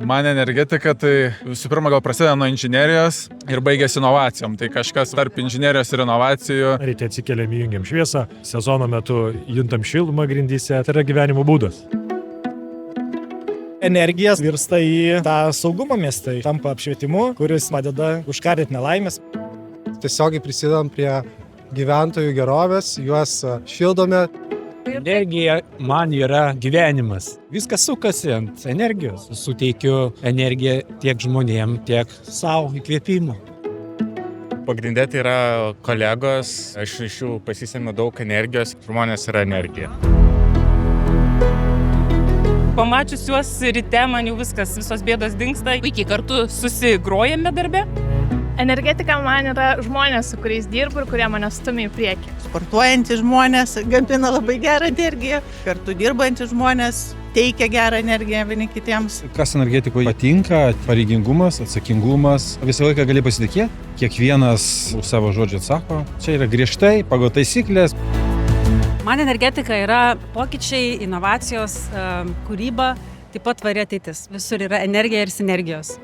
Man energetika tai visų pirma gal prasideda nuo inžinerijos ir baigėsi inovacijom. Tai kažkas tarp inžinerijos ir inovacijų. Ryte atsikeliam, įjungiam šviesą, sezono metu juntam šilumą grindyse, tai yra gyvenimo būdas. Energija virsta į tą saugumą mieste, tampa apšvietimu, kuris padeda užkardyti nelaimės. Tiesiogiai prisidedam prie gyventojų gerovės, juos šildome. Energija man yra gyvenimas. Viskas sukasi ant energijos. Suteikiu energiją tiek žmonėm, tiek savo įkvėpimo. Pagrindė tai yra kolegos, aš iš jų pasisemiu daug energijos, žmonės yra energija. Pamačius juos ryte, man jau viskas, visos bėdos dingsta. Puikiai kartu susigrojame darbe. Energetika man yra žmonės, su kuriais dirbu ir kurie mane stumia į priekį. Sportuojantys žmonės gamina labai gerą energiją, kartu dirbantys žmonės teikia gerą energiją vieni kitiems. Kas energetikoje patinka, pareigingumas, atsakingumas, visą laiką gali pasitikėti, kiekvienas už savo žodžių atsako. Čia yra griežtai, pagal taisyklės. Man energetika yra pokyčiai, inovacijos, kūryba, taip pat tvari ateitis. Visur yra energija ir sinergijos.